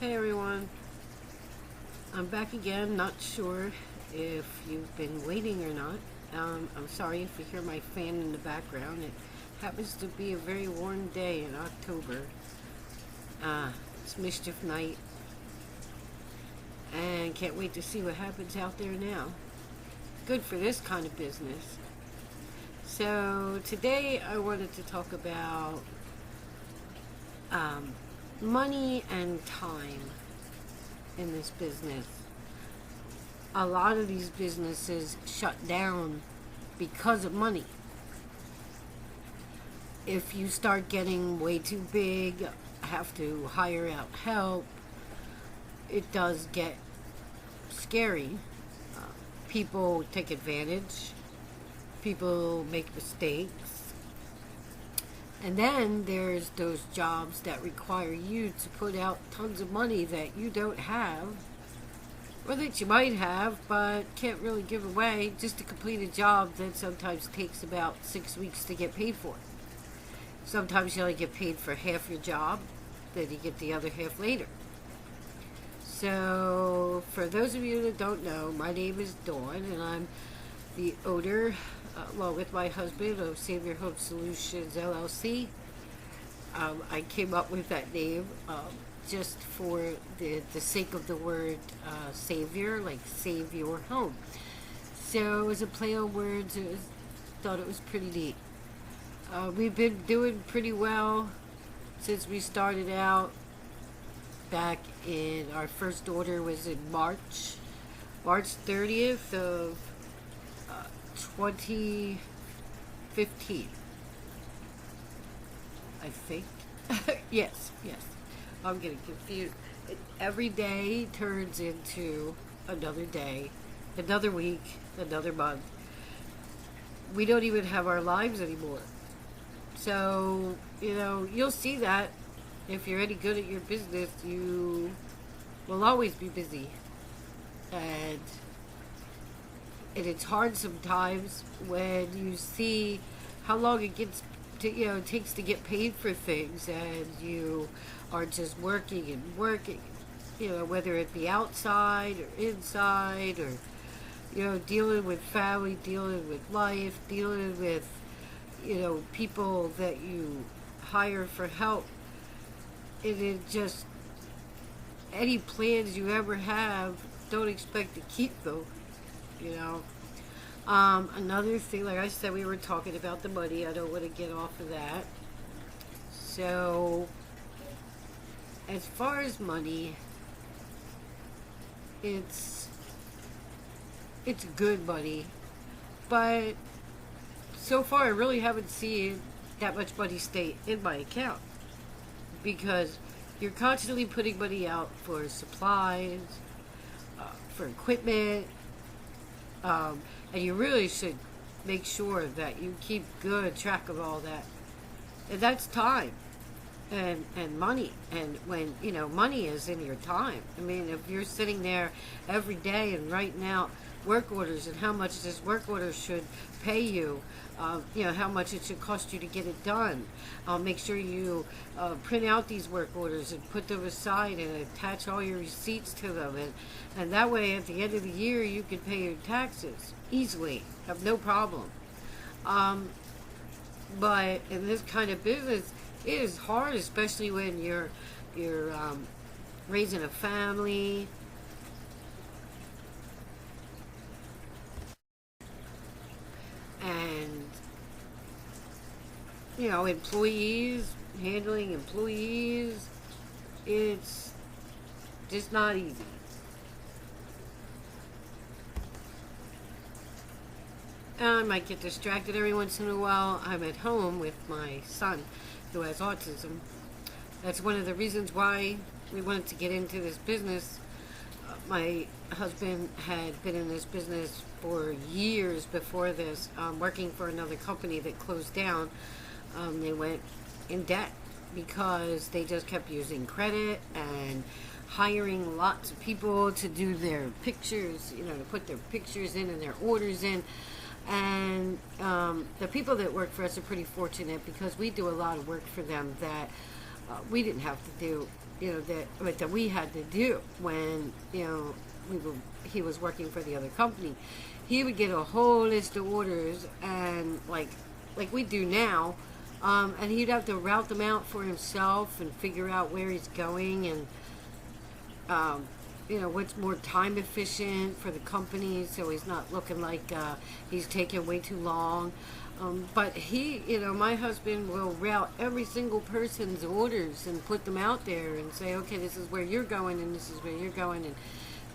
Hey everyone, I'm back again. Not sure if you've been waiting or not. I'm sorry if you hear my fan in the background. It happens to be a very warm day in October. It's mischief night, and can't wait to see what happens out there now. Good for this kind of business. So today I wanted to talk about money and time in this business. A lot of these businesses shut down because of money. If you start getting way too big, have to hire out help, it does get scary. People take advantage, people make mistakes, and then there's those jobs that require you to put out tons of money that you don't have, or that you might have but can't really give away, just to complete a job that sometimes takes about 6 weeks to get paid for. Sometimes you only get paid for half your job, then you get the other half later. So, for those of you that don't know, my name is Dawn, and I'm the owner, along with my husband, of Savior Home Solutions LLC. I came up with that name just for the sake of the word Savior, like save your home. So it was a play on words. Thought it was pretty neat. We've been doing pretty well since we started out. Back in, our first order was in March 30th of 2015, I think. yes, I'm getting confused. Every day turns into another day, another week, another month. We don't even have our lives anymore. So, you'll see that if you're any good at your business, you will always be busy. And it's hard sometimes when you see how long it takes to get paid for things, and you are just working and working, whether it be outside or inside, or dealing with family, dealing with life, dealing with people that you hire for help. It is just, any plans you ever have, don't expect to keep them. Another thing, like I said, we were talking about the money. I don't want to get off of that. So, as far as money, it's good money, but so far I really haven't seen that much money stay in my account, because you're constantly putting money out for supplies, for equipment, and you really should make sure that you keep good track of all that. And that's time and money. And when, money is in your time. I mean, if you're sitting there every day and writing out work orders and how much this work order should pay you, how much it should cost you to get it done. Make sure you print out these work orders and put them aside and attach all your receipts to them, and that way at the end of the year you can pay your taxes easily, have no problem. But in this kind of business, it is hard, especially when you're raising a family. And employees, handling employees, it's just not easy. I might get distracted every once in a while. I'm at home with my son who has autism. That's one of the reasons why we wanted to get into this business. My husband had been in this business for years before this, working for another company that closed down. They went in debt because they just kept using credit and hiring lots of people to do their pictures, to put their pictures in and their orders in. And the people that work for us are pretty fortunate, because we do a lot of work for them that we didn't have to do that we had to do when he was working for the other company. He would get a whole list of orders, and like we do now, and he'd have to route them out for himself and figure out where he's going, and what's more time efficient for the company, so he's not looking like he's taking way too long. But my husband will route every single person's orders and put them out there and say, okay, this is where you're going and this is where you're going, and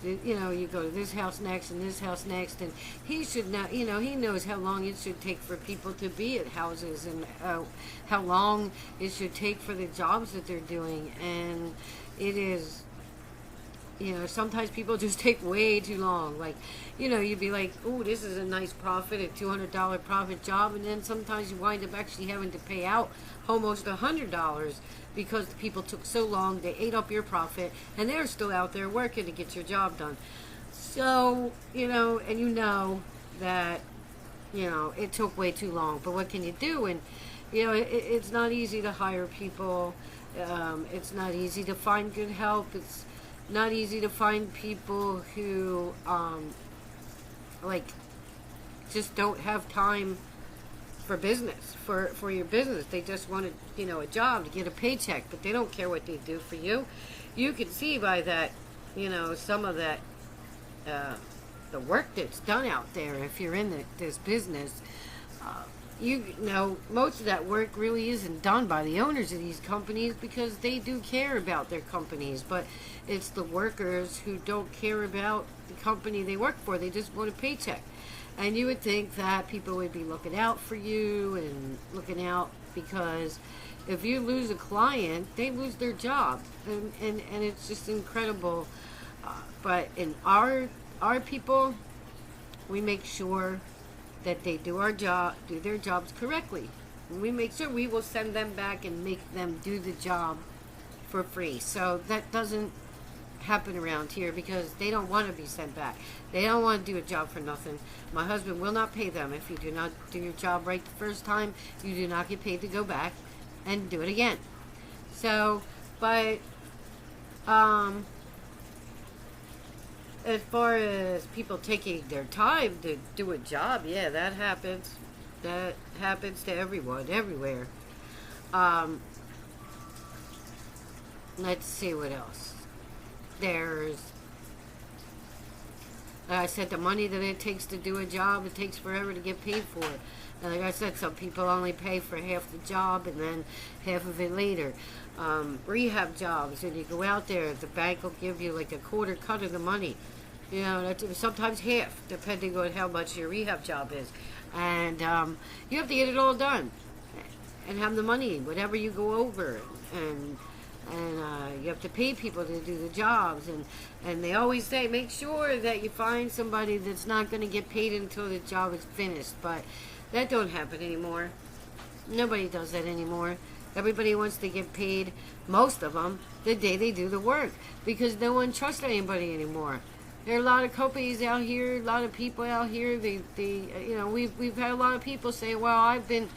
you go to this house next and this house next, and he should not, he knows how long it should take for people to be at houses, and how long it should take for the jobs that they're doing, and it is, sometimes people just take way too long. Like, you'd be like, oh, this is a nice profit, a $200 profit job, and then sometimes you wind up actually having to pay out almost $100 because the people took so long, they ate up your profit, and they're still out there working to get your job done. So, and that, it took way too long, but what can you do? And, it's not easy to hire people. It's not easy to find good help. It's not easy to find people who just don't have time for business, for your business. They just want a job to get a paycheck, but they don't care what they do for you. You can see by that, some of that the work that's done out there. If you're in this business, most of that work really isn't done by the owners of these companies, because they do care about their companies, but it's the workers who don't care about the company they work for. They just want a paycheck. And you would think that people would be looking out for you and looking out, because if you lose a client, they lose their job, and it's just incredible. But in our people, we make sure that they do their jobs correctly. We make sure we will send them back and make them do the job for free. So that doesn't happen around here, because they don't want to be sent back. They don't want to do a job for nothing. My husband will not pay them. If you do not do your job right the first time, you do not get paid to go back and do it again. So, but as far as people taking their time to do a job, yeah, that happens. That happens to everyone, everywhere. Let's see what else. There's, like I said, the money that it takes to do a job, it takes forever to get paid for it. And like I said, some people only pay for half the job and then half of it later. Rehab jobs, and you go out there, the bank will give you like a quarter cut of the money. That's sometimes half, depending on how much your rehab job is. And you have to get it all done and have the money, whatever you go over. And you have to pay people to do the jobs, and they always say make sure that you find somebody that's not going to get paid until the job is finished, but that don't happen anymore. Nobody does that anymore. Everybody wants to get paid, most of them, the day they do the work, because no one trusts anybody anymore. There are a lot of companies out here, a lot of people out here, we've had a lot of people say, well, I've been,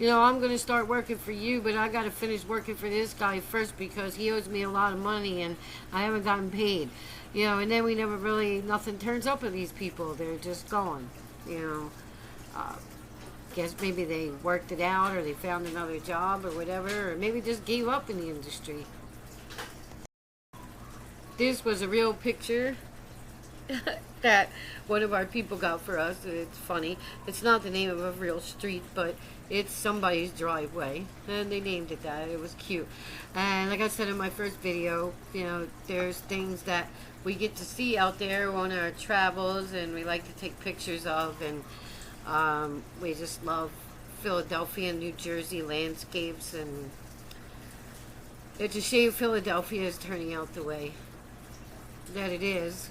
I'm going to start working for you, but I got to finish working for this guy first because he owes me a lot of money and I haven't gotten paid. And then nothing turns up with these people. They're just gone. Guess maybe they worked it out, or they found another job or whatever, or maybe just gave up in the industry. This was a real picture that one of our people got for us. It's funny. It's not the name of a real street, but it's somebody's driveway, and they named it that. It was cute. And like I said in my first video, there's things that we get to see out there on our travels, and we like to take pictures of, and we just love Philadelphia and New Jersey landscapes, and it's a shame Philadelphia is turning out the way that it is.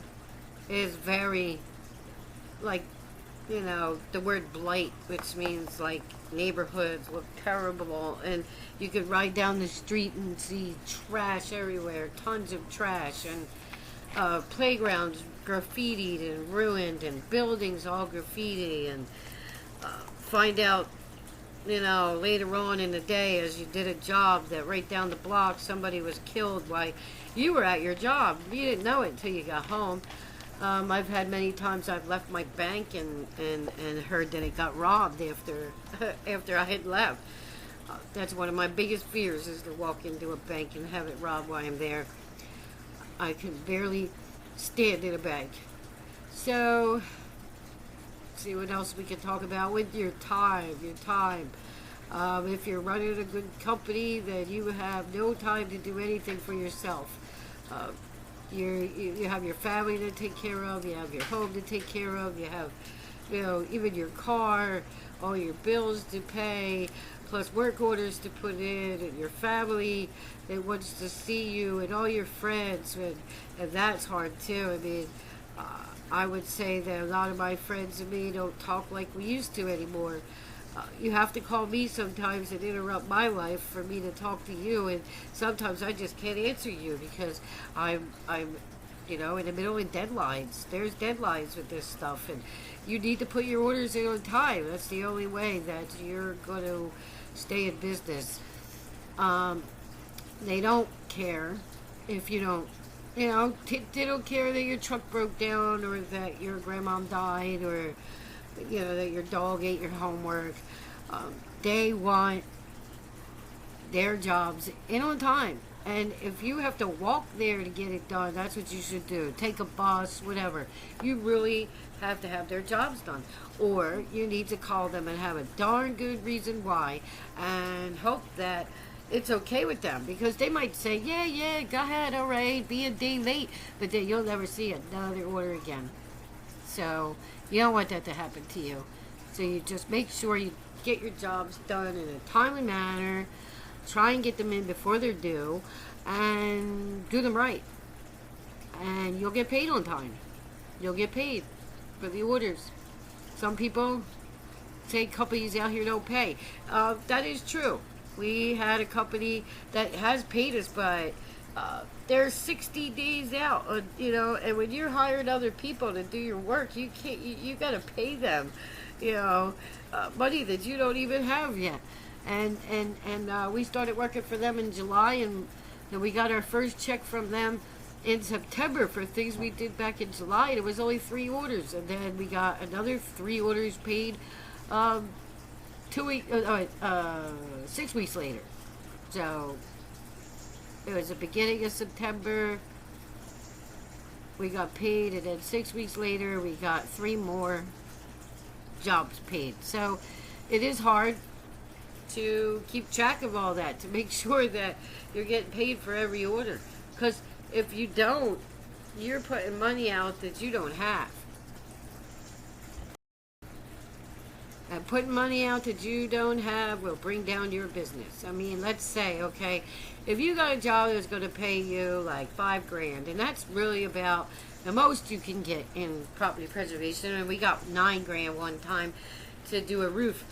It is very, the word blight, which means like neighborhoods look terrible, and you could ride down the street and see trash everywhere, tons of trash, and playgrounds graffitied and ruined, and buildings all graffiti, and find out, later on in the day as you did a job that right down the block somebody was killed while you were at your job. You didn't know it until you got home. I've had many times I've left my bank and heard that it got robbed after after I had left. That's one of my biggest fears, is to walk into a bank and have it robbed while I'm there. I can barely stand in a bank. So, see what else we can talk about with your time. If you're running a good company, then you have no time to do anything for yourself. You have your family to take care of, you have your home to take care of, you have, even your car, all your bills to pay, plus work orders to put in, and your family that wants to see you, and all your friends, and that's hard too. I mean, I would say that a lot of my friends and me don't talk like we used to anymore. You have to call me sometimes and interrupt my life for me to talk to you, and sometimes I just can't answer you because I'm in the middle of deadlines. There's deadlines with this stuff, and you need to put your orders in on time. That's the only way that you're going to stay in business. They don't care if you don't, they don't care that your truck broke down, or that your grandmom died, or that your dog ate your homework. They want their jobs in on time. And if you have to walk there to get it done, that's what you should do. Take a bus, whatever. You really have to have their jobs done. Or you need to call them and have a darn good reason why, and hope that it's okay with them. Because they might say, yeah, go ahead, all right, be a day late. But then you'll never see another order again. So you don't want that to happen to you. So you just make sure you get your jobs done in a timely manner. Try and get them in before they're due, and do them right. And you'll get paid on time. You'll get paid for the orders. Some people say companies out here don't pay. That is true. We had a company that has paid us, but they're 60 days out, and when you're hiring other people to do your work, you can't. You got to pay them, money that you don't even have yet. And we started working for them in July, and we got our first check from them in September for things we did back in July. And it was only 3 orders, and then we got another 3 orders paid 6 weeks later. So it was the beginning of September. We got paid, and then 6 weeks later we got 3 more jobs paid. So it is hard to keep track of all that, to make sure that you're getting paid for every order. Because if you don't, you're putting money out that you don't have. And putting money out that you don't have will bring down your business. I mean, let's say, okay, if you got a job that's going to pay you like $5,000, and that's really about the most you can get in property preservation, and we got $9,000 one time to do a roof.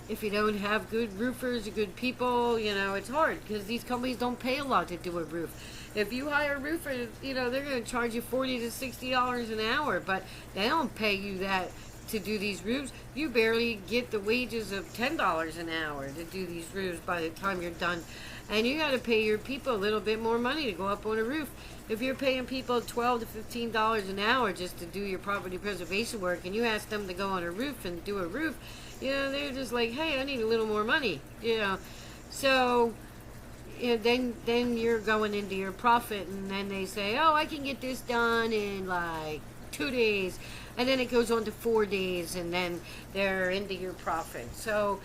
If you don't have good roofers, good people, it's hard because these companies don't pay a lot to do a roof. If you hire a roofer, they're going to charge you $40 to $60 an hour, but they don't pay you that to do these roofs. You barely get the wages of $10 an hour to do these roofs by the time you're done. And you got to pay your people a little bit more money to go up on a roof. If you're paying people $12 to $15 an hour just to do your property preservation work, and you ask them to go on a roof and do a roof, they're just like, hey, I need a little more money, So, then you're going into your profit, and then they say, oh, I can get this done in like 2 days, and then it goes on to 4 days, and then they're into your profit. So,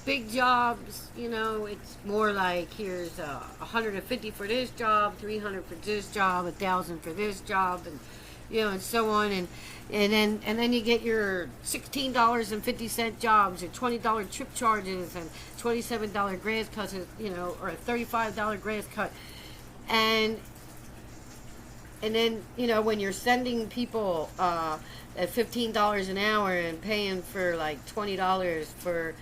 big jobs, it's more like, here's $150 for this job, $300 for this job, $1,000 for this job, and and so on, and then you get your $16.50 jobs, or $20 trip charges, and $27 grass cuts, or a $35 grass cut, and then when you're sending people at $15 an hour and paying for like $20 for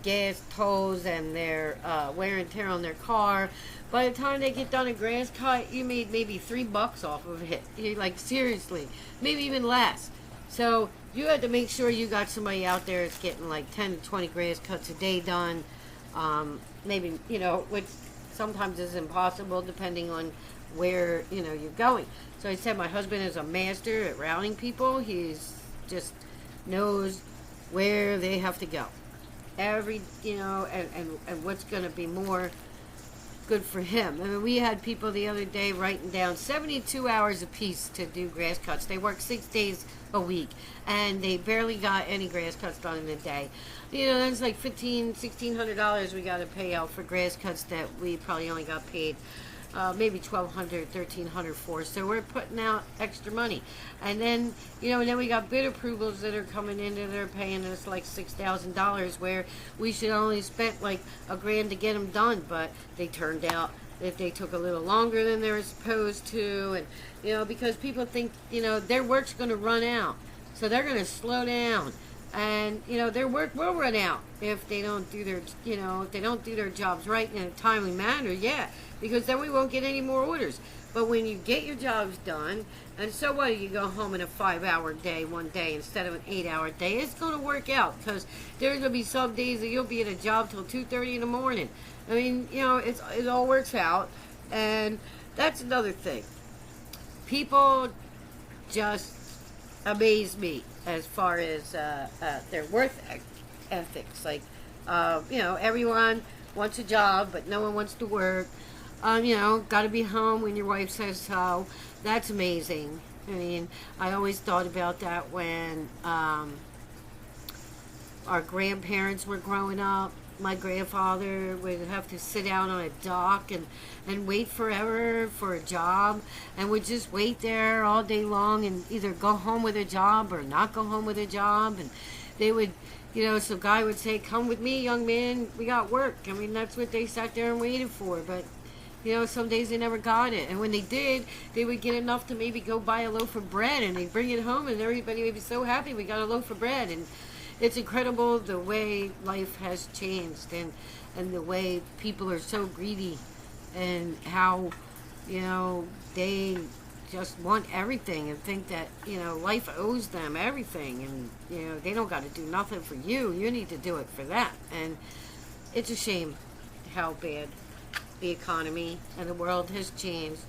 gas, tolls, and their wear and tear on their car, by the time they get done a grass cut, you made maybe $3 off of it. You're like, seriously, maybe even less. So you had to make sure you got somebody out there that's getting like 10 to 20 grass cuts a day done. Maybe, which sometimes is impossible depending on where, you're going. So I said my husband is a master at routing people. He's just knows where they have to go. And what's going to be more good for him. I mean, we had people the other day writing down 72 hours apiece to do grass cuts. They work 6 days a week, and they barely got any grass cuts done in a day. That's like $1,600 we got to pay out for grass cuts that we probably only got paid maybe $1,200, $1,300 for. So we're putting out extra money. And then, then we got bid approvals that are coming in and they're paying us like $6,000 where we should only spent like $1,000 to get them done. But they turned out that they took a little longer than they were supposed to. And, because people think, their work's going to run out. So they're going to slow down. And, their work will run out if they don't do their, if they don't do their jobs right in a timely manner, yeah. Because then we won't get any more orders. But when you get your jobs done, and so what, you go home in a 5-hour day one day instead of an 8-hour day, it's going to work out. Because there's going to be some days that you'll be at a job till 2:30 in the morning. I mean, it all works out. And that's another thing. People just amaze me as far as their work ethics. Like, everyone wants a job, but no one wants to work. Got to be home when your wife says so. That's amazing. I mean, I always thought about that when our grandparents were growing up. My grandfather would have to sit out on a dock and wait forever for a job, and would just wait there all day long and either go home with a job or not go home with a job. And they would, some guy would say, "Come with me, young man, we got work." I mean, that's what they sat there and waited for. But some days they never got it. And when they did, they would get enough to maybe go buy a loaf of bread, and they'd bring it home, and everybody would be so happy we got a loaf of bread. And it's incredible the way life has changed, and the way people are so greedy, and how, they just want everything and think that, life owes them everything, and, they don't got to do nothing for you. You need to do it for that. And it's a shame how bad the economy and the world has changed.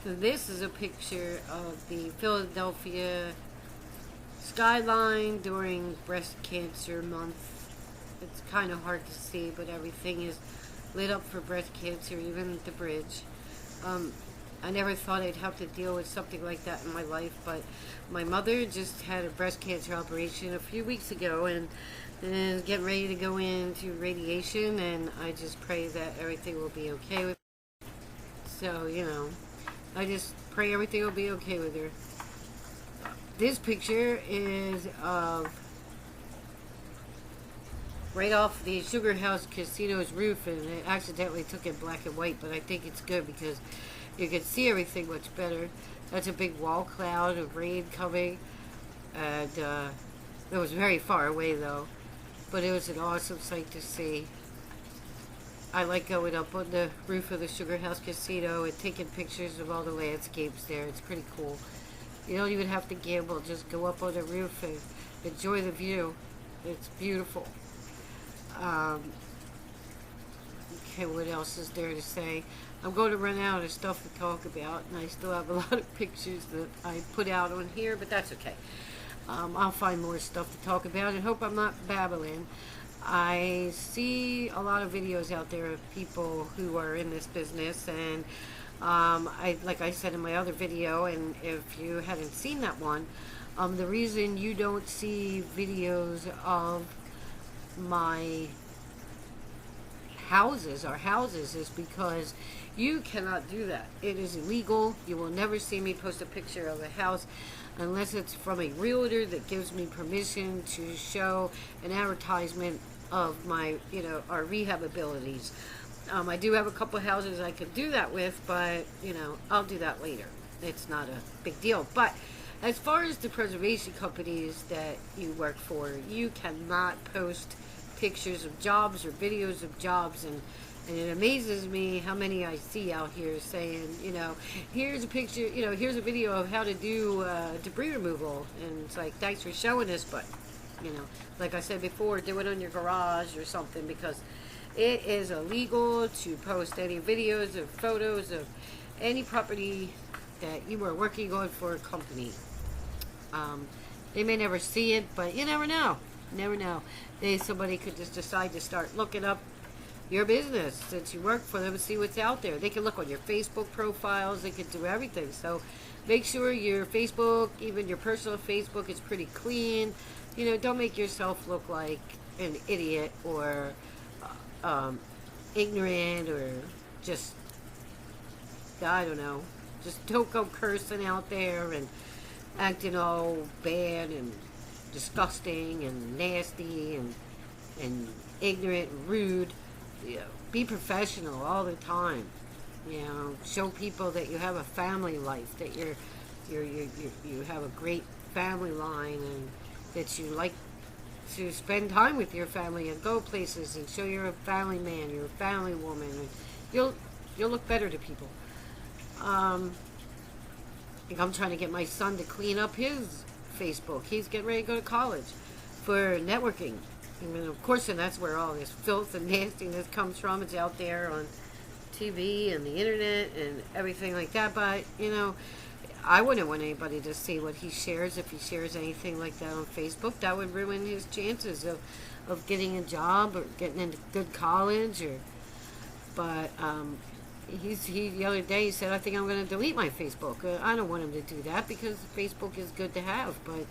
So this is a picture of the Philadelphia skyline during breast cancer month. It's kind of hard to see, but everything is lit up for breast cancer, even the bridge. I never thought I'd have to deal with something like that in my life, but my mother just had a breast cancer operation a few weeks ago and getting ready to go into radiation, and I just pray that everything will be okay with her. So, I just pray everything will be okay with her. This picture is of right off the Sugar House Casino's roof, and I accidentally took it black and white, but I think it's good because you can see everything much better. That's a big wall cloud of rain coming, and it was very far away though, but it was an awesome sight to see. I like going up on the roof of the Sugar House Casino and taking pictures of all the landscapes there. It's pretty cool. You don't even have to gamble. Just go up on the roof and enjoy the view. It's beautiful. Okay, what else is there to say? I'm going to run out of stuff to talk about, and I still have a lot of pictures that I put out on here, but that's okay. I'll find more stuff to talk about, and hope I'm not babbling. I see a lot of videos out there of people who are in this business, and like I said in my other video, and if you haven't seen that one, the reason you don't see videos of my houses is because you cannot do that. It is illegal. You will never see me post a picture of a house unless it's from a realtor that gives me permission to show an advertisement of my, our rehab abilities. I do have a couple houses I could do that with, but, I'll do that later. It's not a big deal. But as far as the preservation companies that you work for, you cannot post pictures of jobs or videos of jobs And it amazes me how many I see out here saying, here's a picture, here's a video of how to do debris removal. And it's like, thanks for showing us, but, like I said before, do it on your garage or something, because it is illegal to post any videos or photos of any property that you are working on for a company. They may never see it, but you never know. Never know. Somebody could just decide to start looking up your business since you work for them and see what's out there. They can look on your Facebook profiles. They can do everything. So make sure your Facebook, even your personal Facebook, is pretty clean. Don't make yourself look like an idiot or ignorant or just, I don't know, just don't go cursing out there and acting all bad and disgusting and nasty and ignorant and rude. Be professional all the time. Show people that you have a family life, that you have a great family line, and that you like to spend time with your family and go places and show you're a family man, you're a family woman, and you'll look better to people. I'm trying to get my son to clean up his Facebook. He's getting ready to go to college for networking. Of course, and that's where all this filth and nastiness comes from. It's out there on TV and the internet and everything like that. But, I wouldn't want anybody to see what he shares. If he shares anything like that on Facebook, that would ruin his chances of getting a job or getting into good college. But he the other day he said, I think I'm going to delete my Facebook. I don't want him to do that, because Facebook is good to have, but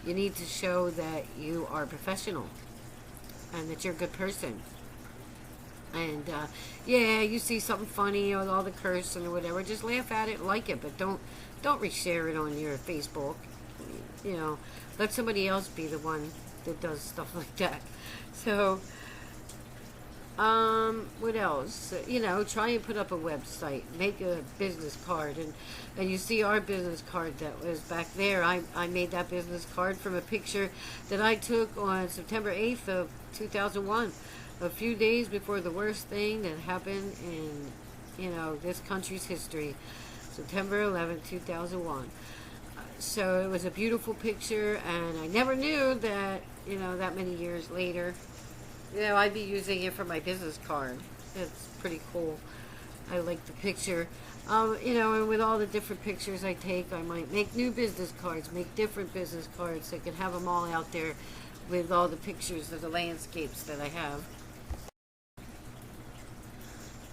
you need to show that you are professional and that you're a good person. And you see something funny or all the cursing or whatever, just laugh at it, like it, but don't reshare it on your Facebook. Let somebody else be the one that does stuff like that. So what else? Try and put up a website, make a business card, and you see our business card that was back there. I made that business card from a picture that I took on September 8th of 2001, a few days before the worst thing that happened in this country's history, September 11th, 2001. So it was a beautiful picture, and I never knew that that many years later, I'd be using it for my business card. It's pretty cool. I like the picture. And with all the different pictures I take, I might make new business cards, make different business cards. So I can have them all out there with all the pictures of the landscapes that I have.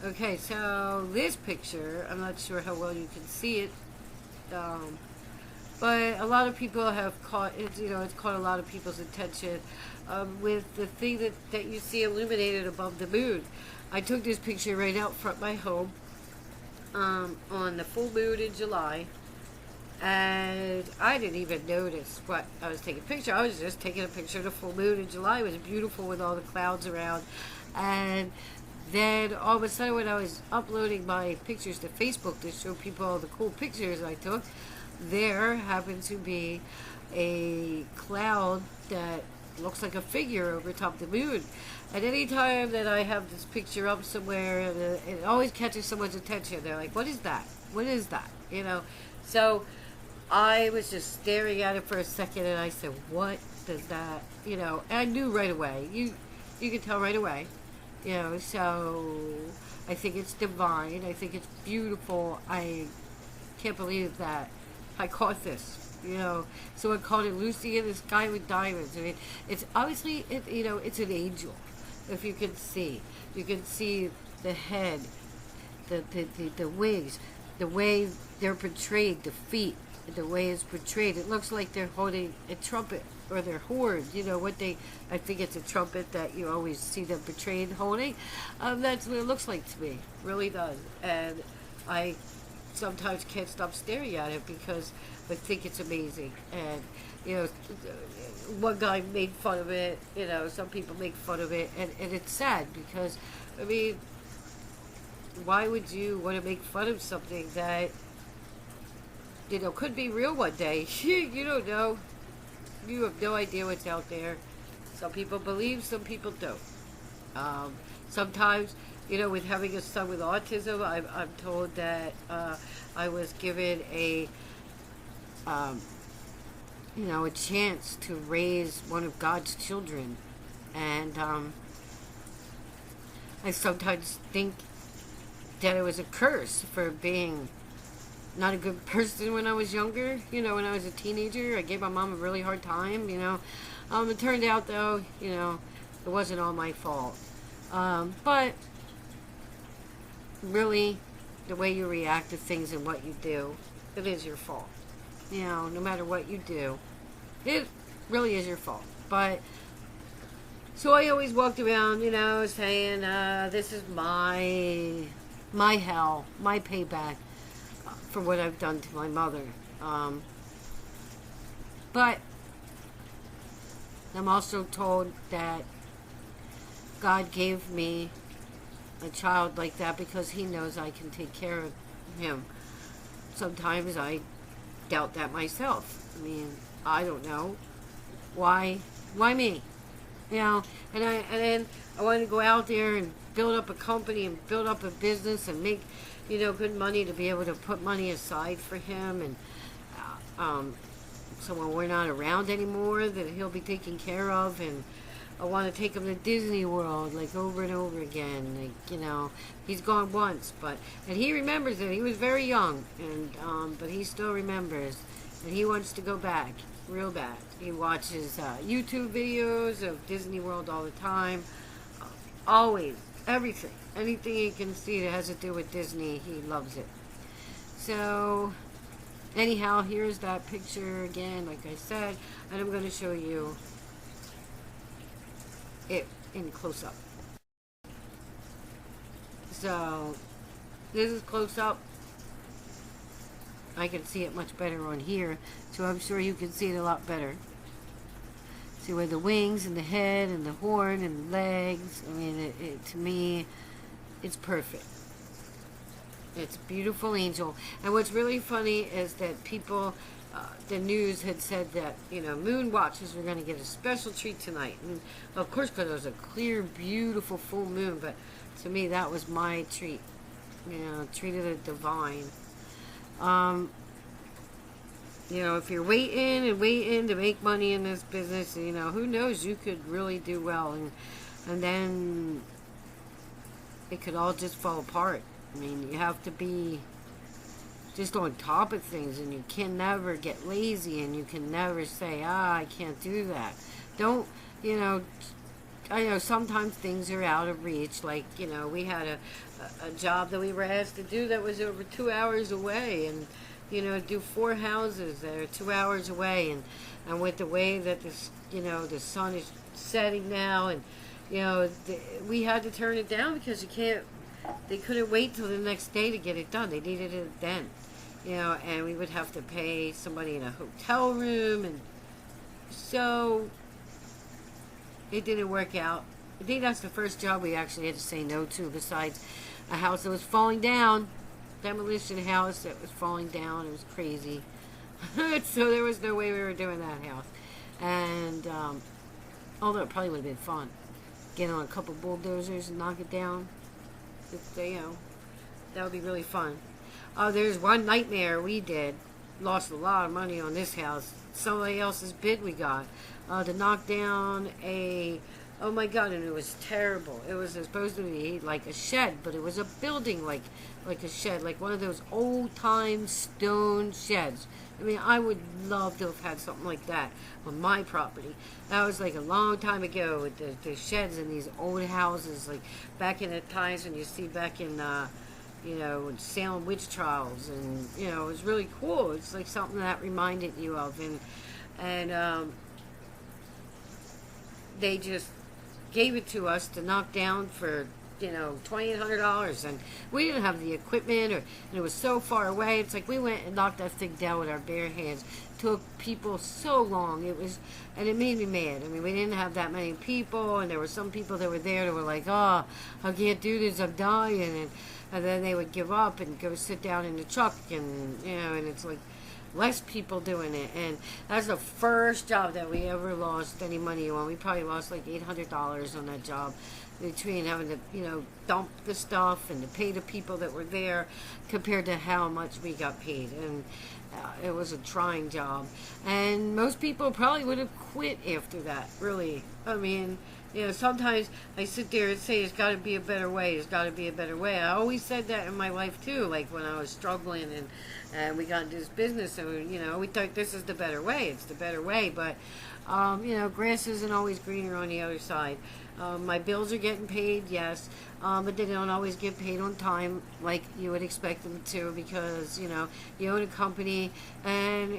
Okay, so this picture, I'm not sure how well you can see it, but a lot of people have caught it. It's caught a lot of people's attention with the thing that you see illuminated above the moon. I took this picture right out front of my home on the full moon in July, and I didn't even notice what I was taking a picture. I was just taking a picture of the full moon in July. It was beautiful with all the clouds around, and then all of a sudden, when I was uploading my pictures to Facebook to show people all the cool pictures I took, there happened to be a cloud that looks like a figure over top of the moon. And any time that I have this picture up somewhere, it always catches someone's attention. They're like, what is that? What is that? So I was just staring at it for a second, and I said, what does that, and I knew right away. You can tell right away. So I think it's divine. I think it's beautiful. I can't believe that I caught this. Someone called it Lucy in the Sky with Diamonds. I mean, it's obviously, it's an angel. If you can see the head, the wings, the way they're portrayed, the feet, the way it's portrayed. It looks like they're holding a trumpet or their horns. I think it's a trumpet that you always see them portrayed holding. That's what it looks like to me. It really does. And I sometimes can't stop staring at it because I think it's amazing. And one guy made fun of it. Some people make fun of it, and it's sad because, I mean, why would you want to make fun of something that could be real one day? You don't know. You have no idea what's out there. Some people believe, some people don't. Sometimes with having a son with autism, I'm told that I was given a chance to raise one of God's children. And I sometimes think that it was a curse for being not a good person when I was younger. When I was a teenager, I gave my mom a really hard time. It turned out, though, it wasn't all my fault. But really, the way you react to things and what you do, it is your fault. No matter what you do, it really is your fault. But so I always walked around, saying, this is my hell, my payback for what I've done to my mother. But I'm also told that God gave me a child like that because he knows I can take care of him. Sometimes I doubt that myself. I don't know. Why me? And then I wanted to go out there and build up a company and build up a business and make, good money to be able to put money aside for him. And so when we're not around anymore, that he'll be taken care of. And I want to take him to Disney World, like, over and over again. He's gone once, and he remembers it. He was very young, but he still remembers. And he wants to go back, real bad. He watches YouTube videos of Disney World all the time. Always. Everything. Anything he can see that has to do with Disney, he loves it. So, anyhow, here's that picture again, like I said. And I'm going to show you it in close-up. So, this is close-up. I can see it much better on here, so I'm sure you can see it a lot better. See where the wings and the head and the horn and the legs, to me, it's perfect. It's a beautiful angel. And what's really funny is that people, the news had said that, moon watchers were going to get a special treat tonight. And of course, because it was a clear, beautiful full moon, but to me, that was my treat. Treat of the divine. If you're waiting to make money in this business, who knows, you could really do well. And then it could all just fall apart. You have to be just on top of things, and you can never get lazy, and you can never say, I can't do that. Don't, I know sometimes things are out of reach. Like, we had a job that we were asked to do that was over 2 hours away, and, do 4 houses that are 2 hours away, and with the way that the sun is setting now, and, we had to turn it down because they couldn't wait till the next day to get it done. They needed it then, and we would have to pay somebody in a hotel room, and so it didn't work out. I think that's the first job we actually had to say no to, besides a house that was falling down, demolition house that was falling down. It was crazy. So there was no way we were doing that house. And although it probably would have been fun, get on a couple bulldozers and knock it down. That would be really fun. There's one nightmare we did. Lost a lot of money on this house. Somebody else's bid we got to knock down oh my God, and it was terrible. It was supposed to be like a shed, but it was a building like a shed, like one of those old-time stone sheds. I would love to have had something like that on my property. That was like a long time ago with the sheds in these old houses, like back in the times when you see back in Salem witch trials, and it was really cool. It's like something that reminded you of, and they just gave it to us to knock down for $2,800, and we didn't have the equipment, and it was so far away. It's like we went and knocked that thing down with our bare hands. It took people so long. And it made me mad. We didn't have that many people, and there were some people that were there that were like, I can't do this, I'm dying, and then they would give up and go sit down in the truck, and and it's like, less people doing it. And that's the first job that we ever lost any money on. We probably lost like $800 on that job, between having to, dump the stuff and to pay the people that were there compared to how much we got paid. And it was a trying job. And most people probably would have quit after that, really. I mean, sometimes I sit there and say, there's got to be a better way. There's got to be a better way. I always said that in my life, too, like when I was struggling and we got into this business. And, we thought this is the better way. It's the better way. But, grass isn't always greener on the other side. My bills are getting paid, yes, but they don't always get paid on time like you would expect them to, because, you own a company and,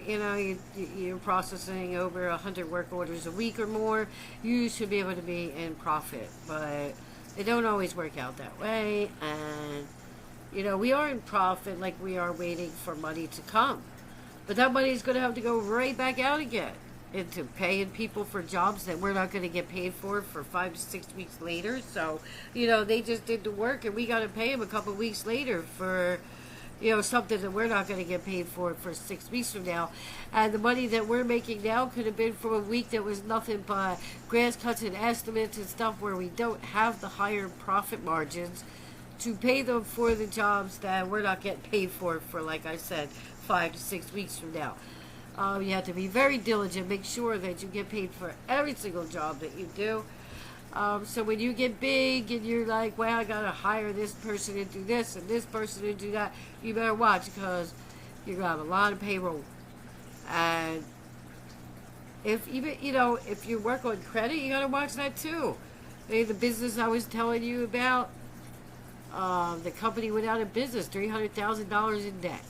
you're processing over 100 work orders a week or more. You should be able to be in profit, but it don't always work out that way. And, we are in profit like we are waiting for money to come. But that money is going to have to go right back out again into paying people for jobs that we're not going to get paid for 5 to 6 weeks later. So, they just did the work and we got to pay them a couple of weeks later for, something that we're not going to get paid for 6 weeks from now. And the money that we're making now could have been from a week that was nothing but grass cuts and estimates and stuff where we don't have the higher profit margins to pay them for the jobs that we're not getting paid for, like I said, 5 to 6 weeks from now. You have to be very diligent. Make sure that you get paid for every single job that you do. So when you get big and you're like, well, I got to hire this person to do this and this person to do that, you better watch, because you're going to have a lot of payroll. And if you work on credit, you got to watch that too. The business I was telling you about, the company went out of business, $300,000 in debt.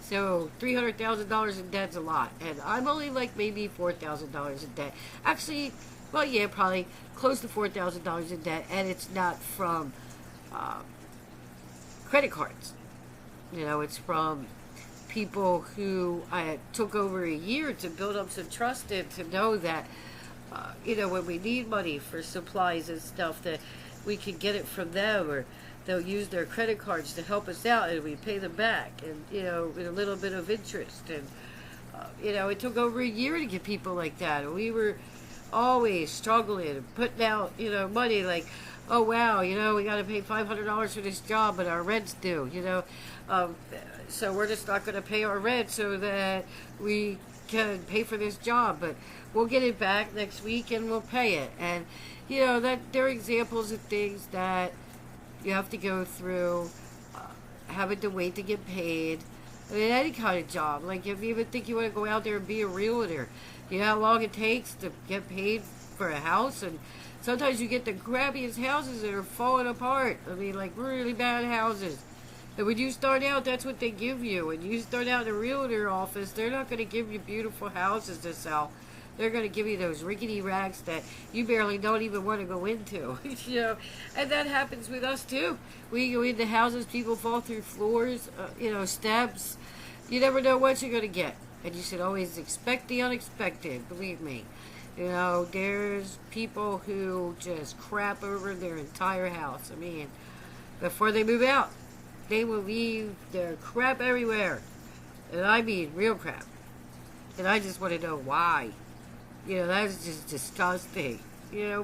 So $300,000 in debt's a lot, and I'm only like maybe $4,000 in debt. Actually, well, yeah, probably close to $4,000 in debt, and it's not from credit cards. It's from people who I took over a year to build up some trust in, to know that, when we need money for supplies and stuff, that we can get it from them, or they'll use their credit cards to help us out, and we pay them back, and with a little bit of interest. And it took over a year to get people like that, and we were always struggling and putting out money, like, oh wow, we got to pay $500 for this job, but our rent's due, so we're just not going to pay our rent so that we can pay for this job, but we'll get it back next week and we'll pay it. And that there are examples of things that you have to go through, having to wait to get paid. I mean, any kind of job. Like, if you even think you want to go out there and be a realtor, you know how long it takes to get paid for a house? And sometimes you get the crappiest houses that are falling apart. I mean, like really bad houses. And when you start out, that's what they give you. When you start out in a realtor office, they're not going to give you beautiful houses to sell. They're going to give you those rickety racks that you barely don't even want to go into. And that happens with us too. We go into houses, people fall through floors, steps. You never know what you're going to get. And you should always expect the unexpected, believe me. There's people who just crap over their entire house. I mean, before they move out, they will leave their crap everywhere. And I mean real crap. And I just want to know why. That's just disgusting.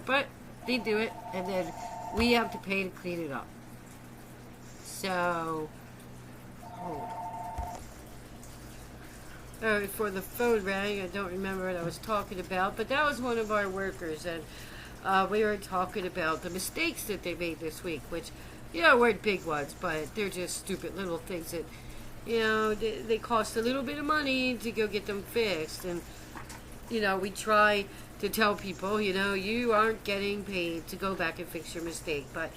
But they do it, and then we have to pay to clean it up. So, before the phone rang, I don't remember what I was talking about, but that was one of our workers, and we were talking about the mistakes that they made this week, which, weren't big ones, but they're just stupid little things that, they cost a little bit of money to go get them fixed. And we try to tell people, you aren't getting paid to go back and fix your mistake. But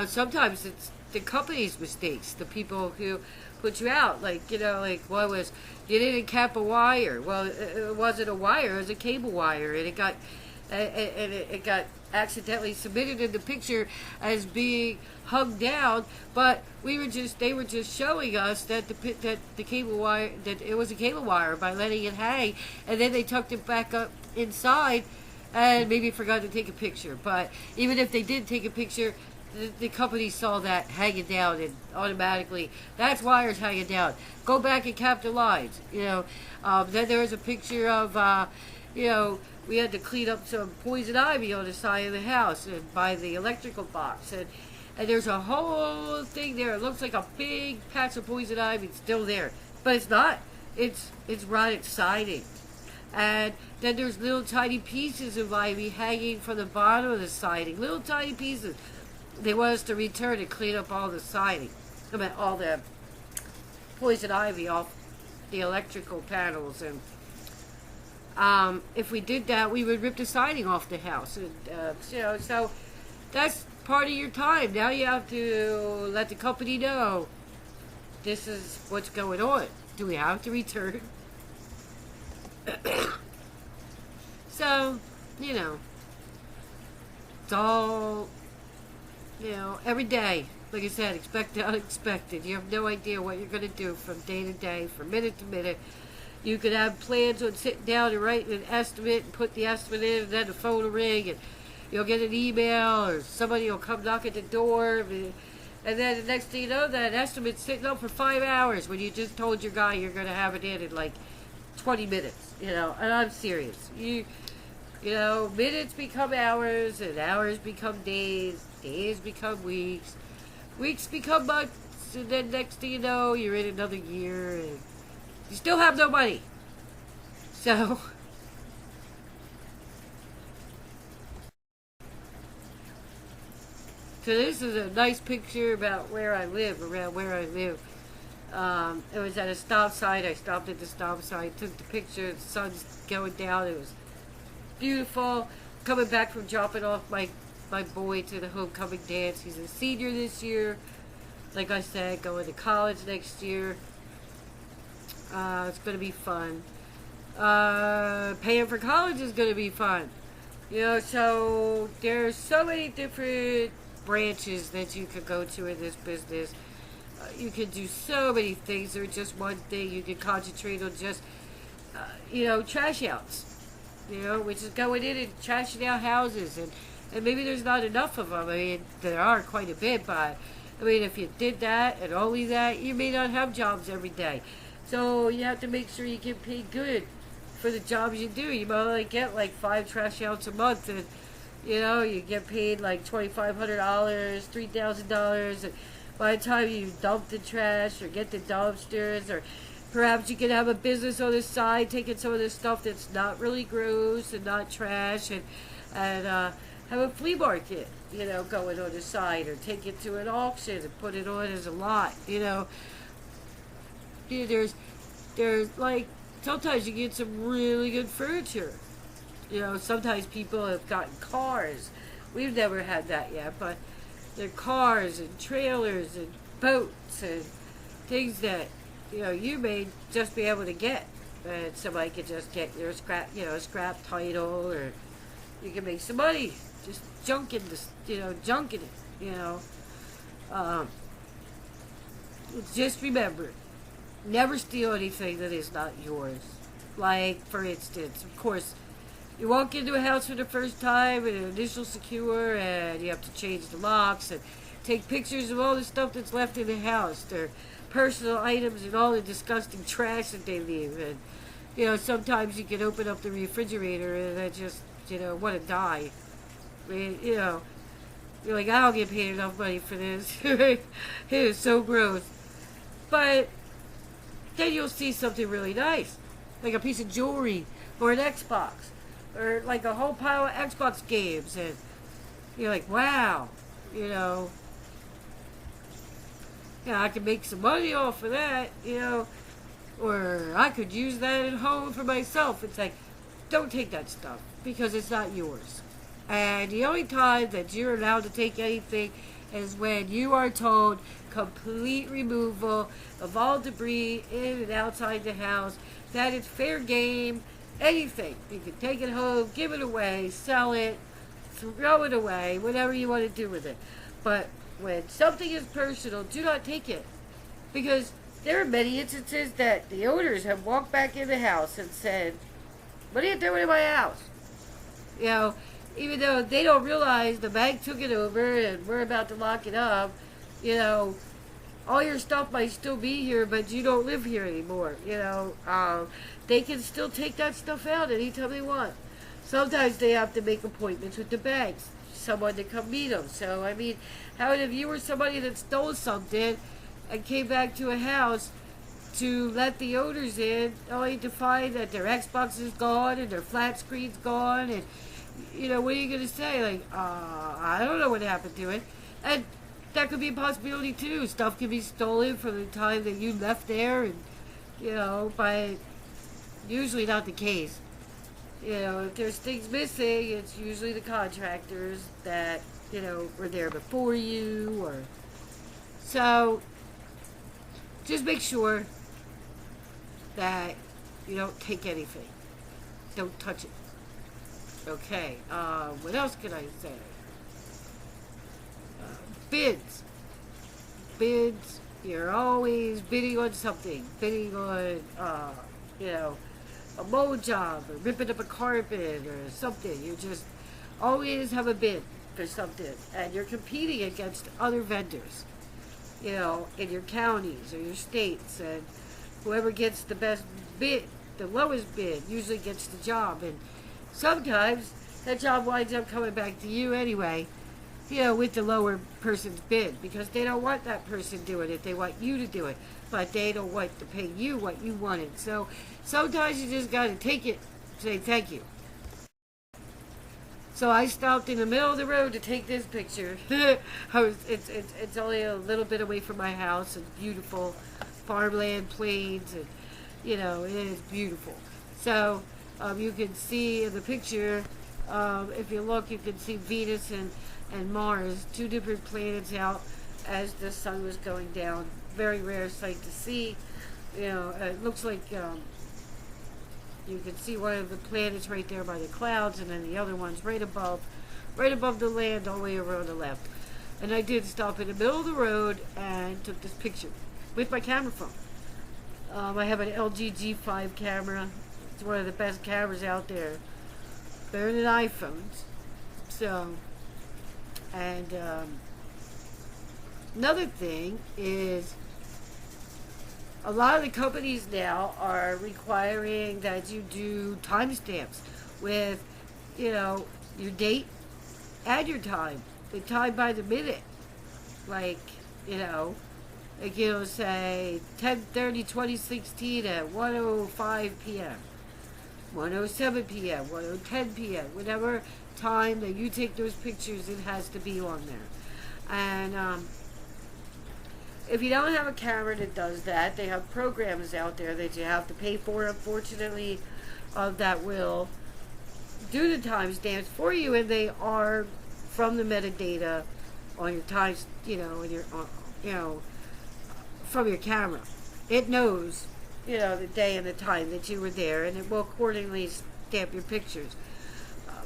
sometimes it's the company's mistakes, the people who put you out. Like, what was, you didn't cap a wire. Well, it wasn't a wire, it was a cable wire. And it got accidentally submitted in the picture as being hung down, but they were just showing us that the cable wire, that it was a cable wire, by letting it hang, and then they tucked it back up inside and maybe forgot to take a picture. But even if they did take a picture, the company saw that hanging down and automatically, that's wires hanging down. Go back and cap the lines. Then there was a picture of, we had to clean up some poison ivy on the side of the house and by the electrical box. And there's a whole thing there. It looks like a big patch of poison ivy still there. But it's not. It's rotted siding. And then there's little tiny pieces of ivy hanging from the bottom of the siding. Little tiny pieces. They want us to return and clean up all the siding. I mean, all the poison ivy off the electrical panels. And if we did that, we would rip the siding off the house. And, so that's part of your time. Now you have to let the company know this is what's going on. Do we have to return? So, it's all, every day. Like I said, expect the unexpected. You have no idea what you're going to do from day to day, from minute to minute. You could have plans on sitting down and writing an estimate and put the estimate in, and then the phone will ring, and you'll get an email, or somebody will come knock at the door, and then the next thing you know, that estimate's sitting up for 5 hours when you just told your guy you're going to have it in like 20 minutes, and I'm serious. Minutes become hours, and hours become days, days become weeks, weeks become months, and then next thing you know, you're in another year, and you still have no money. So this is a nice picture about where I live, around where I live. It was at a stop sign. I stopped at the stop sign, took the picture. The sun's going down. It was beautiful. Coming back from dropping off my boy to the homecoming dance. He's a senior this year. Like I said, going to college next year. It's going to be fun. Paying for college is going to be fun. So there's so many different branches that you could go to in this business. You can do so many things. There's just one thing. You can concentrate on just, trash outs. Which is going in and trashing out houses. And maybe there's not enough of them. I mean, there are quite a bit, but if you did that and only that, you may not have jobs every day. So you have to make sure you get paid good for the jobs you do. You might only get like 5 trash outs a month, and you get paid like $2,500, $3,000, and by the time you dump the trash or get the dumpsters, or perhaps you can have a business on the side taking some of the stuff that's not really gross and not trash, and have a flea market, going on the side, or take it to an auction and put it on as a lot, There's like, sometimes you get some really good furniture. Sometimes people have gotten cars. We've never had that yet, but they're cars and trailers and boats and things that, you may just be able to get. And somebody could just get your scrap title, or you can make some money just junking it, just remember, never steal anything that is not yours. Like, for instance, of course, you walk into a house for the first time and initial secure, and you have to change the locks and take pictures of all the stuff that's left in the house, their personal items and all the disgusting trash that they leave. And, sometimes you can open up the refrigerator and I just, want to die. I mean, you're like, I don't get paid enough money for this. It is so gross. But then you'll see something really nice, like a piece of jewelry or an Xbox, or like a whole pile of Xbox games, and you're like, wow, I could make some money off of that, or I could use that at home for myself. It's like, don't take that stuff, because it's not yours. And the only time that you're allowed to take anything is when you are told complete removal of all debris in and outside the house. That is fair game. Anything. You can take it home, give it away, sell it, throw it away, whatever you want to do with it. But when something is personal, do not take it. Because there are many instances that the owners have walked back in the house and said, what are you doing in my house? even though they don't realize the bank took it over and we're about to lock it up, you know, all your stuff might still be here, but you don't live here anymore. They can still take that stuff out anytime they want. Sometimes they have to make appointments with the banks, someone to come meet them. So, I mean, how if you were somebody that stole something and came back to a house to let the owners in, only to find that their Xbox is gone and their flat screen's gone, and, what are you going to say? Like, I don't know what happened to it. And that could be a possibility too. Stuff can be stolen from the time that you left there, and but usually not the case. If there's things missing, it's usually the contractors that were there before you, or so. Just make sure that you don't take anything. Don't touch it. Okay. What else can I say? Bids. You're always bidding on something. Bidding on, a mold job or ripping up a carpet or something. You just always have a bid for something. And you're competing against other vendors, in your counties or your states. And whoever gets the best bid, the lowest bid, usually gets the job. And sometimes that job winds up coming back to you anyway, with the lower person's bid, because they don't want that person doing it. They want you to do it, but they don't want to pay you what you wanted. So sometimes you just got to take it, say thank you. So I stopped in the middle of the road to take this picture. It's only a little bit away from my house. It's beautiful farmland, plains, and it is beautiful. So you can see in the picture, if you look, you can see Venus and Mars, two different planets out as the sun was going down. Very rare sight to see. It looks like you can see one of the planets right there by the clouds, and then the other one's right above the land, all the way over on the left. And I did stop in the middle of the road and took this picture with my camera phone. I have an LG G5 camera. It's one of the best cameras out there, better than iPhones. So, and another thing is, a lot of the companies now are requiring that you do timestamps with, your date and your time. The time by the minute. Like, say 10/30/2016 at 1:05 p.m., 1:07 p.m., 1:10 p.m., whatever time that you take those pictures, it has to be on there. And if you don't have a camera that does that, they have programs out there that you have to pay for, unfortunately, that will do the timestamps for you, and they are from the metadata on your times, from your camera. It knows, the day and the time that you were there, and it will accordingly stamp your pictures.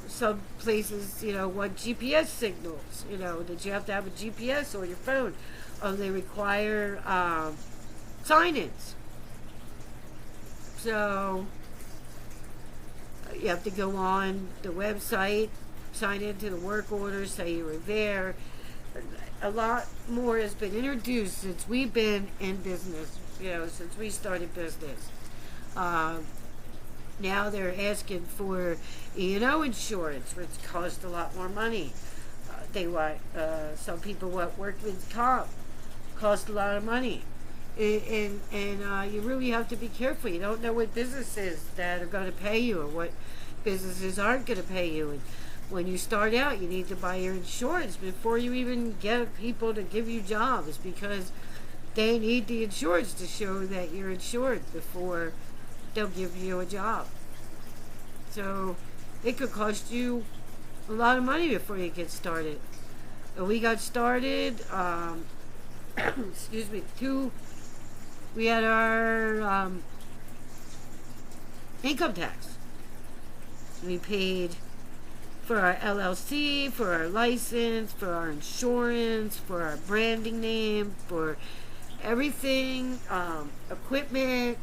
Some places, want GPS signals, that you have to have a GPS on your phone. They require sign-ins. So you have to go on the website, sign into the work order, say you were there. A lot more has been introduced since we've been in business, since we started business. Now they're asking for E&O insurance, which costs a lot more money. They want, some people want workman's comp, cost a lot of money. And you really have to be careful. You don't know what businesses that are going to pay you or what businesses aren't going to pay you. And when you start out, you need to buy your insurance before you even get people to give you jobs, because they need the insurance to show that you're insured before they'll give you a job. So it could cost you a lot of money before you get started. And we got started, we had our income tax. We paid for our LLC, for our license, for our insurance, for our branding name, for everything, equipment.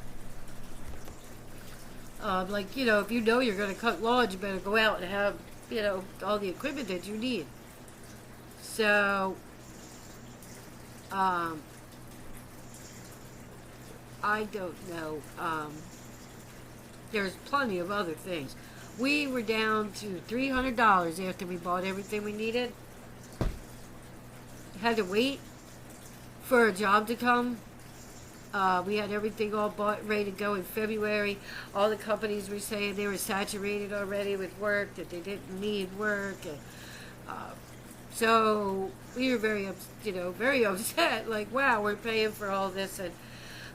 If you're going to cut lawns, you better go out and have all the equipment that you need. So, I don't know. There's plenty of other things. We were down to $300 after we bought everything we needed. Had to wait for a job to come. We had everything all bought, ready to go in February. All the companies were saying they were saturated already with work, that they didn't need work. And, so we were very upset. Like, wow, we're paying for all this. And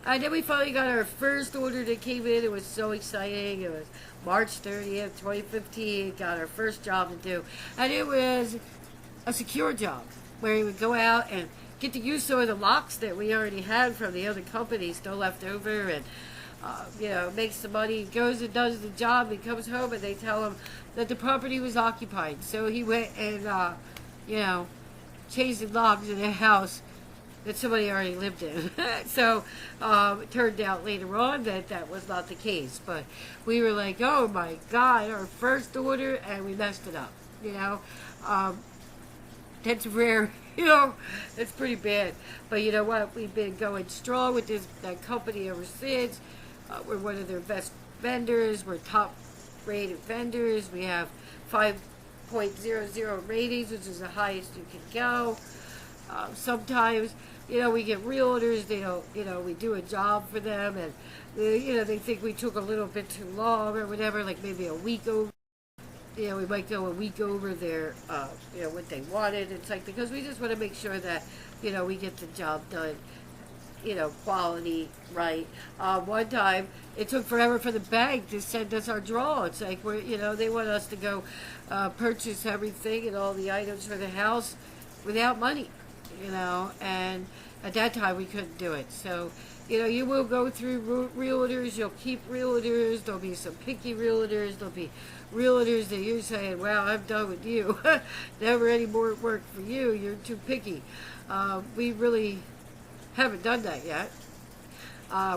then we finally got our first order that came in. It was so exciting. It was March 30th, 2015. Got our first job to do. And it was a secure job where we would go out and get to use some of the locks that we already had from the other companies still left over, and makes the money, goes and does the job, he comes home and they tell him that the property was occupied. So he went and changed the locks in the house that somebody already lived in. So it turned out later on that that was not the case, but we were like, oh my God, our first order, and we messed it up. That's rare. It's pretty bad. But you know what? We've been going strong with that company ever since. We're one of their best vendors. We're top rated vendors. We have 5.00 ratings, which is the highest you can go. Sometimes, we get realtors. They don't, we do a job for them, and they think we took a little bit too long or whatever, like maybe a week over. We might go a week over their, what they wanted. It's like, because we just want to make sure that, we get the job done, quality, right. One time, it took forever for the bank to send us our draw. It's like, they want us to go purchase everything and all the items for the house without money, and at that time we couldn't do it. So, you will go through realtors, you'll keep realtors, there'll be some picky realtors, there'll be realtors that you're saying, wow, I'm done with you. Never any more work for you, you're too picky. We really haven't done that yet.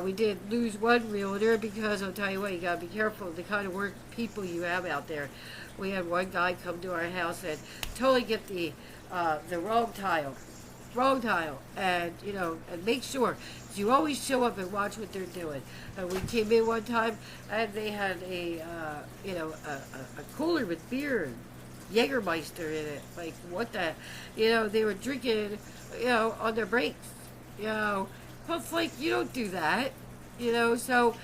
We did lose one realtor because I'll tell you what, you gotta be careful of the kind of work people you have out there. We had one guy come to our house and totally get the wrong tile, and and make sure you always show up and watch what they're doing. We came in one time and they had a cooler with beer and Jägermeister in it. Like, what the, they were drinking, on their breaks. But it's like, you don't do that, So,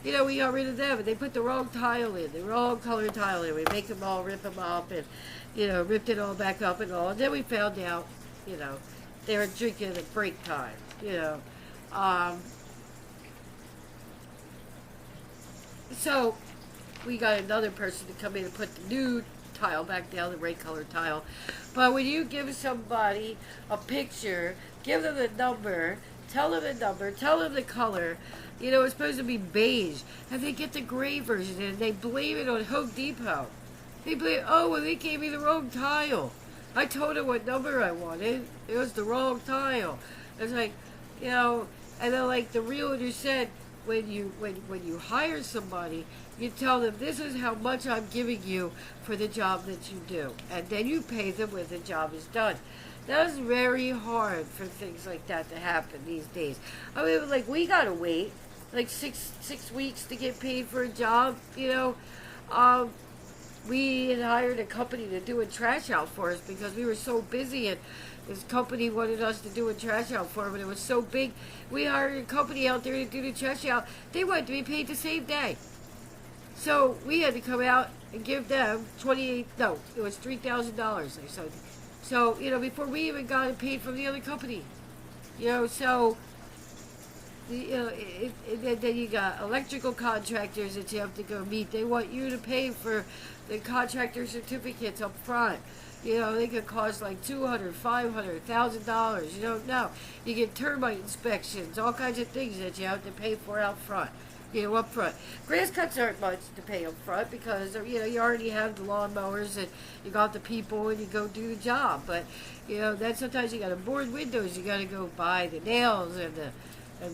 we got rid of them, and they put the wrong tile in, the wrong color tile in. We make them all rip them up, and ripped it all back up and all. And then we found out, they were drinking at break time, So we got another person to come in and put the new tile back down, the right color tile. But when you give somebody a picture, give them the number, tell them the color, it's supposed to be beige, and they get the gray version and they blame it on Home Depot. They blame, they gave me the wrong tile. I told her what number I wanted. It was the wrong tile. It's like, and then like the realtor said, when you hire somebody, you tell them, this is how much I'm giving you for the job that you do, and then you pay them when the job is done. That's very hard for things like that to happen these days. I mean, like, we gotta wait like six weeks to get paid for a job. We had hired a company to do a trash out for us because we were so busy, and this company wanted us to do a trash out for them, and it was so big. We hired a company out there to do the trash out. They wanted to be paid the same day. So we had to come out and give them it was $3,000, they said. So, before we even got it paid from the other company. So, then you got electrical contractors that you have to go meet. They want you to pay for the contractor certificates up front. They could cost like $200, $500, $1,000. You don't know. You get termite inspections, all kinds of things that you have to pay for out front. Up front. Grass cuts aren't much to pay up front because, you already have the lawnmowers and you got the people and you go do the job. But, then sometimes you got to board windows. You got to go buy the nails and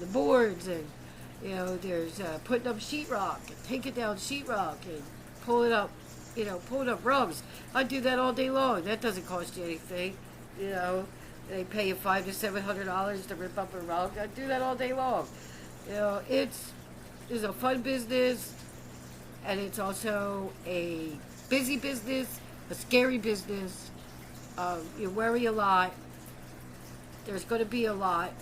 the boards, and, there's putting up sheetrock and taking down sheetrock and pull it up, pulling up rugs. I do that all day long. That doesn't cost you anything. You know, they pay you $500 to rip up a rug. I do that all day long. It's a fun business, and it's also a busy business, a scary business. You worry a lot. There's going to be a lot,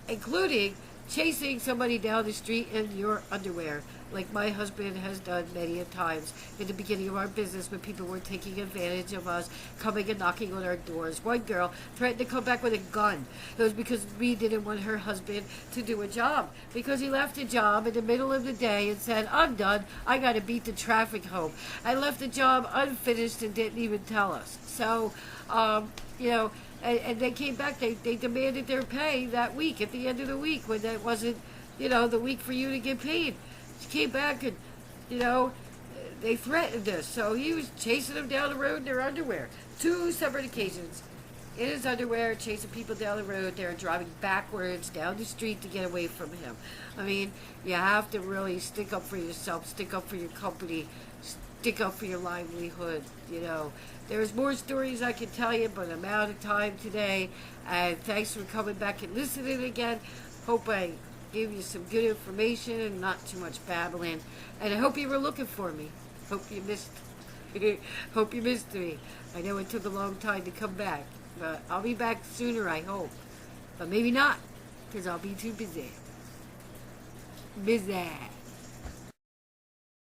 including chasing somebody down the street in your underwear, like my husband has done many a times in the beginning of our business when people were taking advantage of us, coming and knocking on our doors. One girl threatened to come back with a gun. It was because we didn't want her husband to do a job, because he left a job in the middle of the day and said, I'm done, I got to beat the traffic home. I left the job unfinished and didn't even tell us. So, and they came back, they demanded their pay that week, at the end of the week, when that wasn't, the week for you to get paid. She came back and, they threatened us. So he was chasing them down the road in their underwear. 2 separate occasions. In his underwear, chasing people down the road. They're driving backwards down the street to get away from him. I mean, you have to really stick up for yourself, stick up for your company, stick up for your livelihood. There's more stories I can tell you, but I'm out of time today. And thanks for coming back and listening again. Hope I gave you some good information and not too much babbling. And I hope you were looking for me. Hope you missed me. I know it took a long time to come back, but I'll be back sooner, I hope. But maybe not, because I'll be too busy. Busy.